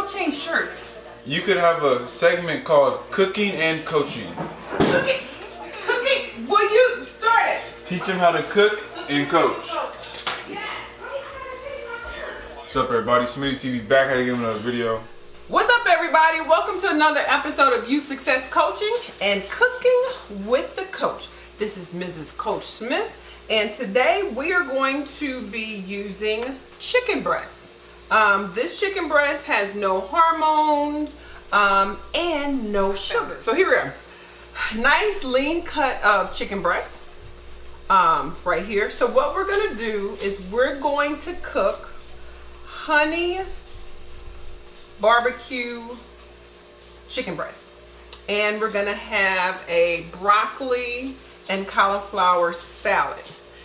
don't change shirts? You could have a segment called Cooking and Coaching. Cooking? Will you start it? Teach them how to cook and coach. What's up, everybody? Smitty TV back at again with another video. What's up, everybody? Welcome to another episode of Youth Success Coaching and Cooking with the Coach. This is Mrs. Coach Smith, and today we are going to be using chicken breast. This chicken breast has no hormones and no sugar. So here we are. Nice lean cut of chicken breast right here. So what we're going to do is we're going to cook honey barbecue chicken breast, and we're gonna have a broccoli and cauliflower salad.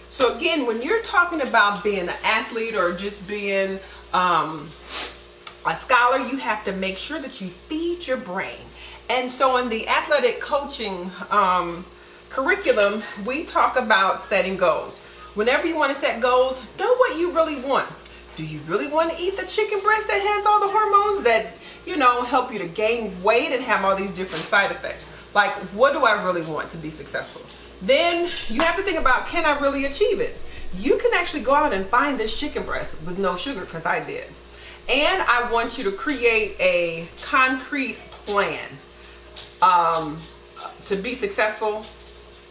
So again, when you're talking about being an athlete or just being a scholar, you have to make sure that you feed your brain. And so in the athletic coaching curriculum, we talk about setting goals. Whenever you want to set goals, know what you really want. Do you really want to eat the chicken breast that has all the hormones that, you know, help you to gain weight and have all these different side effects? Like, what do I really want to be successful? Then you have to think about, can I really achieve it? You can actually go out and find this chicken breast with no sugar, because I did. And I want you to create a concrete plan to be successful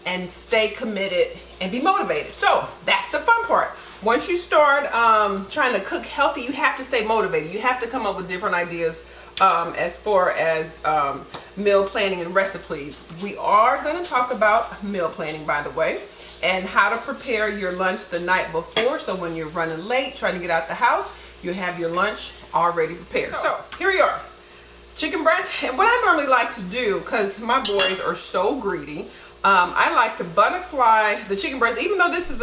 and stay committed and be motivated. So that's the fun part. Once you start trying to cook healthy, you have to stay motivated. You have to come up with different ideas as far as meal planning and recipes. We are going to talk about meal planning, by the way, and how to prepare your lunch the night before, so when you're running late trying to get out the house, you have your lunch already prepared. So here we are, chicken breast. And what I normally like to do, because my boys are so greedy, I like to butterfly the chicken breast. Even though this is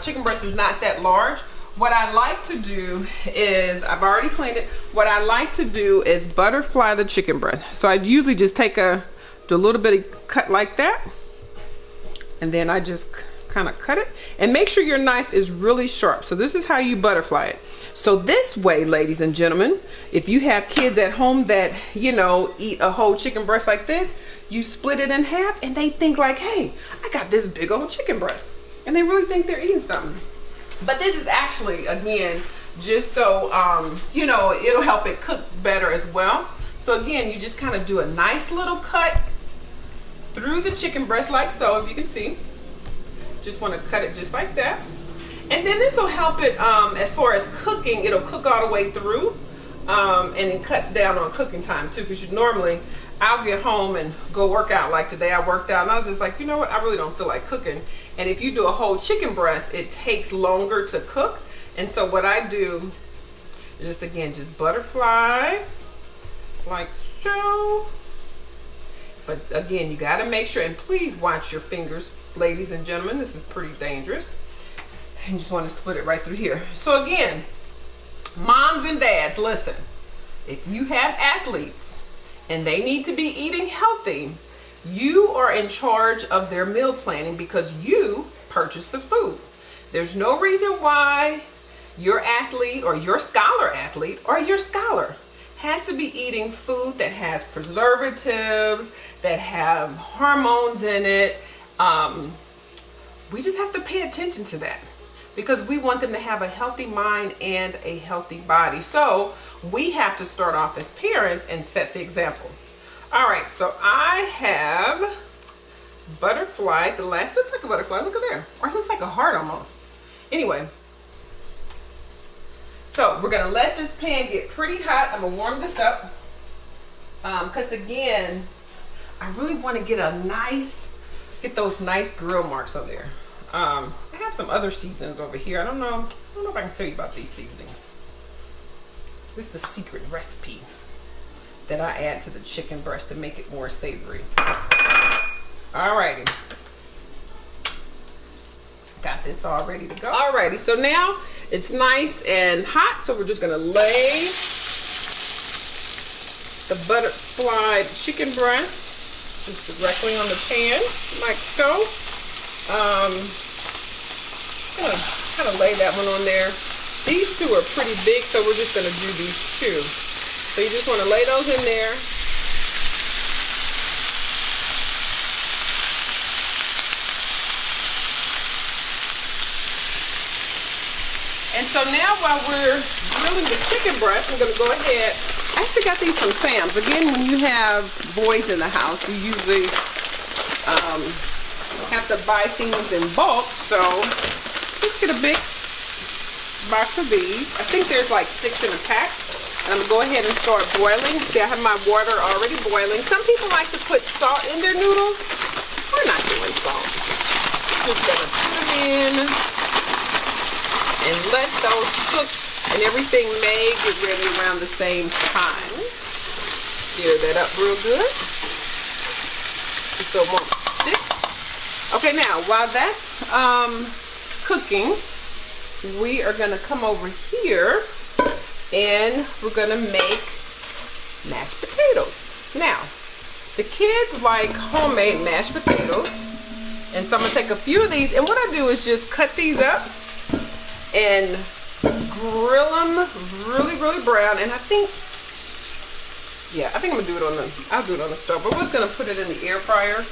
chicken breast is not that large, what I like to do is, I've already cleaned it, what I like to do is butterfly the chicken breast. So I usually just do a little bit of cut like that, and then I just kind of cut it, and make sure your knife is really sharp. So this is how you butterfly it. So this way, ladies and gentlemen, if you have kids at home that, you know, eat a whole chicken breast like this, you split it in half and they think like, hey, I got this big old chicken breast. And they really think they're eating something. But this is actually, again, just so, you know, it'll help it cook better as well. So again, you just kind of do a nice little cut through the chicken breast like so, if you can see. Just want to cut it just like that. And then this will help it, as far as cooking, it'll cook all the way through. And it cuts down on cooking time too, because normally I'll get home and go work out. Like today I worked out and I was just like, you know what, I really don't feel like cooking. And if you do a whole chicken breast, it takes longer to cook. And so what I do is just, again, just butterfly like so. But again, you got to make sure, and please watch your fingers, ladies and gentlemen, this is pretty dangerous. And you just want to split it right through here. So again, moms and dads, listen, if you have athletes and they need to be eating healthy, you are in charge of their meal planning because you purchase the food. There's no reason why your athlete or your scholar athlete or your scholar has to be eating food that has preservatives, that have hormones in it. We just have to pay attention to that because we want them to have a healthy mind and a healthy body. So we have to start off as parents and set the example. All right, so I have butterfly. The last looks like a butterfly. Look at there. Or it looks like a heart almost. Anyway, so we're going to let this pan get pretty hot. I'm going to warm this up. Because again, I really want to get those nice grill marks on there. I have some other seasonings over here. I don't know if I can tell you about these seasonings. This is the secret recipe that I add to the chicken breast to make it more savory. Alrighty. Got this all ready to go. Alrighty, so now it's nice and hot, so we're just gonna lay the butterfly chicken breast just directly on the pan, like so. Gonna kind of lay that one on there. These two are pretty big, so we're just gonna do these two. So you just wanna lay those in there. And so now while we're grilling the chicken breast, I'm gonna go ahead. I actually got these from Sam's. Again, when you have boys in the house, you usually have to buy things in bulk. So just get a big box of these. I think there's like 6 in a pack. And I'm gonna go ahead and start boiling. See, I have my water already boiling. Some people like to put salt in their noodles. We're not doing salt. Just gonna put them in and let those cook, and everything may get ready around the same time. Stir that up real good so it won't stick. Okay, now while that's cooking, we are gonna come over here and we're gonna make mashed potatoes. Now, the kids like homemade mashed potatoes, and so I'm gonna take a few of these, and what I do is just cut these up and grill them really, really brown. And I think, yeah, I think I'm gonna do it on the, I'll do it on the stove. But we're gonna put it in the air fryer.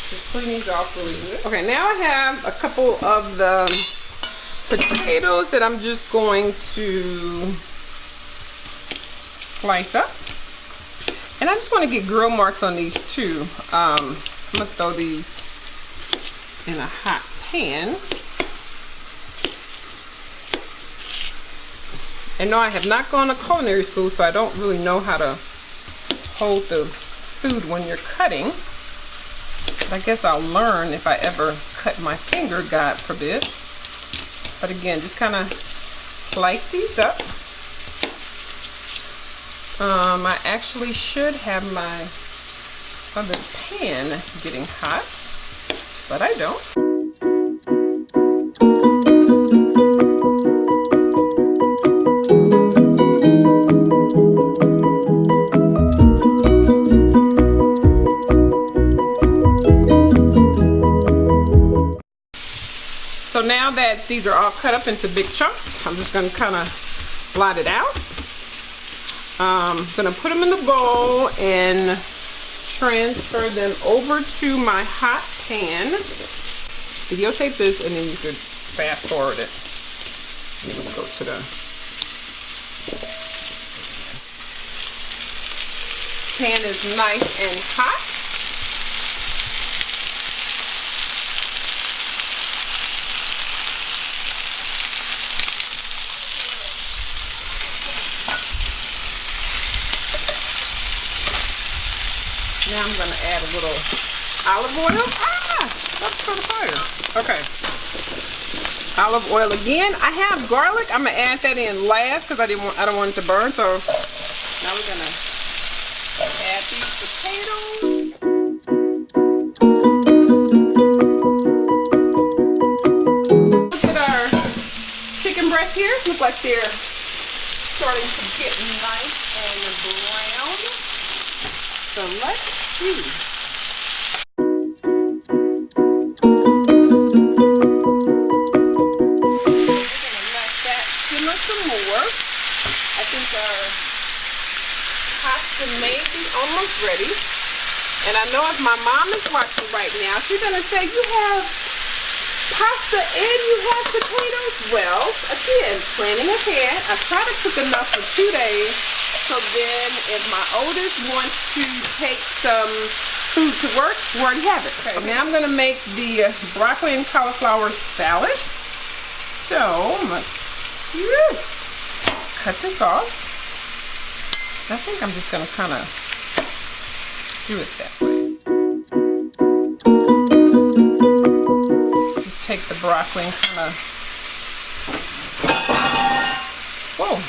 Just clean these off really good. Okay, now I have a couple of the potatoes that I'm just going to slice up. And I just want to get grill marks on these too. I'm gonna throw these in a hot pan. And no, I have not gone to culinary school, so I don't really know how to hold the food when you're cutting. But I guess I'll learn if I ever cut my finger, God forbid. But again, just kind of slice these up. I actually should have my other pan getting hot, but I don't. So now that these are all cut up into big chunks, I'm just going to kind of blot it out. I'm going to put them in the bowl and transfer them over to my hot pan. Videotape this and then you could fast forward it. And then we'll go to the pan is nice and hot. Now I'm going to add a little olive oil. That's for the fire. Okay. Olive oil again. I have garlic. I'm going to add that in last because I don't want it to burn. So now we're going to add these potatoes. Look at our chicken breast here. Look like they're starting to get nice and brown. So let's see. We're gonna let that simmer some more. I think our pasta may be almost ready. And I know if my mom is watching right now, she's gonna say, you have pasta and you have potatoes? Well, again, planning ahead. I try to cook enough for 2 days. So then if my oldest wants to take some food to work, we already have it. Okay, now I'm going to make the broccoli and cauliflower salad. So I'm going to cut this off. I think I'm just going to kind of do it that way. Just take the broccoli and kind of, whoa.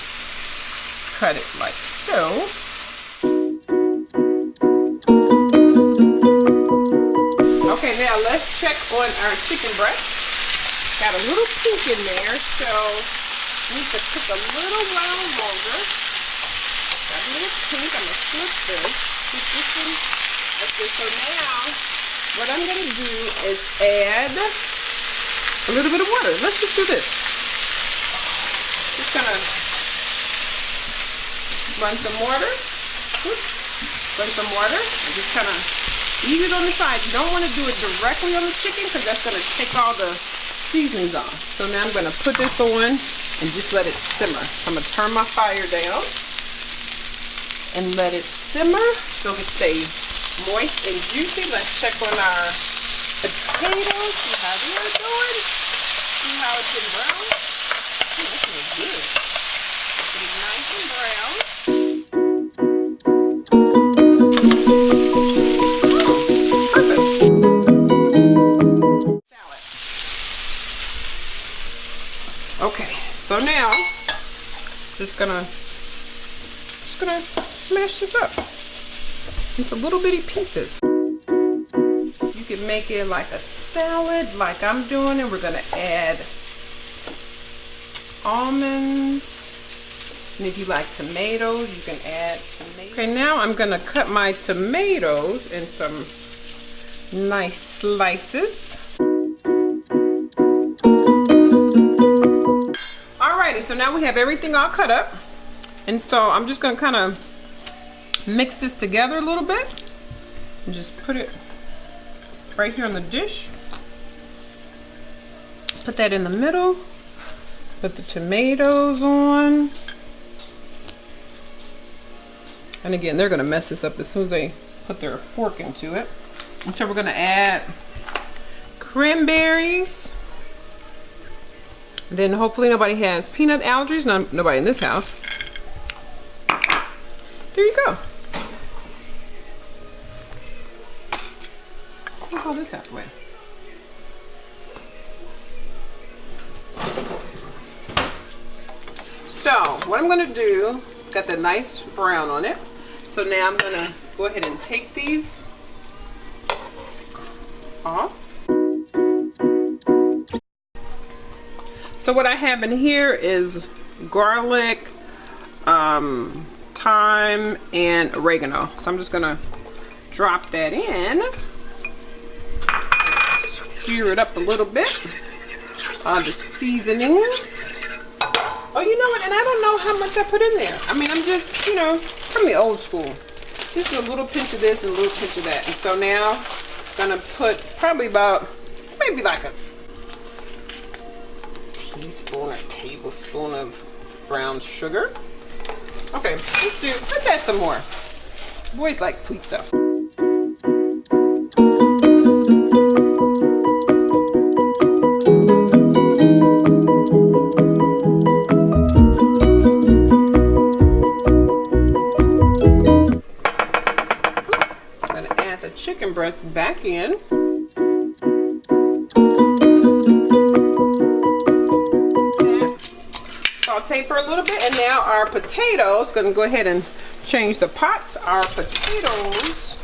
Cut it like so. Okay, now let's check on our chicken breast. Got a little pink in there, so need to cook a little while longer. Got a little pink. I'm gonna flip this. Keep this one like this. So now, what I'm gonna do is add a little bit of water. Let's just do this. Just gonna run some water. Run some water and just kind of ease it on the side. You don't want to do it directly on the chicken because that's going to take all the seasonings off. So now I'm going to put this on and just let it simmer. So I'm going to turn my fire down and let it simmer so it stays moist and juicy. Let's check on our potatoes, see how they are doing. See how it's getting brown. Ooh, that smells good. It's nice and brown. Okay, so now just gonna smash this up into little bitty pieces. You can make it like a salad, like I'm doing, and we're gonna add almonds. And if you like tomatoes, you can add tomatoes. Okay, now I'm gonna cut my tomatoes in some nice slices. Alrighty, so now we have everything all cut up. And so I'm just gonna kind of mix this together a little bit and just put it right here on the dish. Put that in the middle. Put the tomatoes on. And again, they're gonna mess this up as soon as they put their fork into it. And so we're gonna add cranberries. Then hopefully nobody has peanut allergies. Nobody in this house. There you go. Let's all this out the way. So what I'm gonna do, got the nice brown on it. So now I'm gonna go ahead and take these off. So what I have in here is garlic, thyme, and oregano. So I'm just gonna drop that in. Stir it up a little bit. The seasonings. Oh, you know what? And I don't know how much I put in there. I mean, I'm just, you know, from the old school. Just a little pinch of this and a little pinch of that. And so now I'm gonna put probably about, maybe like a teaspoon or tablespoon of brown sugar. Okay, let's add some more. Boys like sweet stuff. I'm gonna add the chicken breast back in. Saute for a little bit, and now our potatoes, gonna go ahead and change the pots. Our potatoes,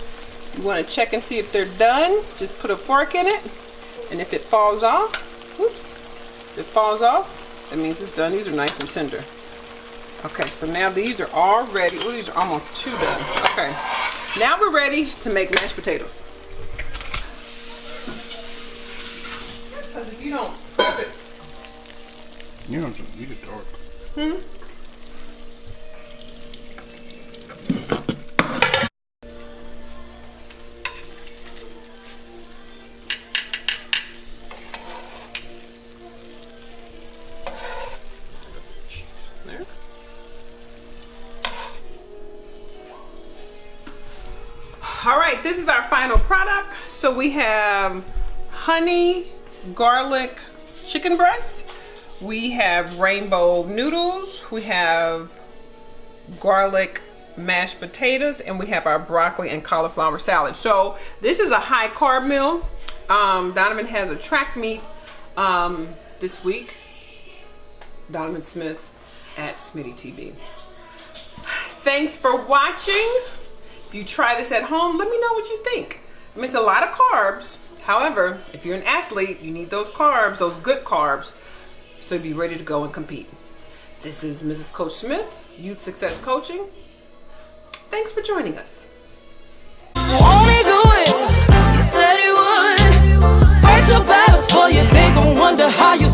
you wanna check and see if they're done. Just put a fork in it, and if it falls off, whoops, if it falls off, that means it's done. These are nice and tender. Okay, so now these are all ready. Oh, these are almost too done. Okay, now we're ready to make mashed potatoes. Because if you don't prep it, you don't just eat it dark. There. All right, this is our final product. So we have honey garlic chicken breast. We have rainbow noodles, we have garlic mashed potatoes, and we have our broccoli and cauliflower salad. So this is a high carb meal. Donovan has a track meet this week. Donovan Smith at Smitty TV. Thanks for watching. If you try this at home, let me know what you think. I mean, it's a lot of carbs. However, if you're an athlete, you need those carbs, those good carbs, so be ready to go and compete. This is Mrs. Coach Smith, Youth Success Coaching. Thanks for joining us. your battles for you. They gon' wonder how you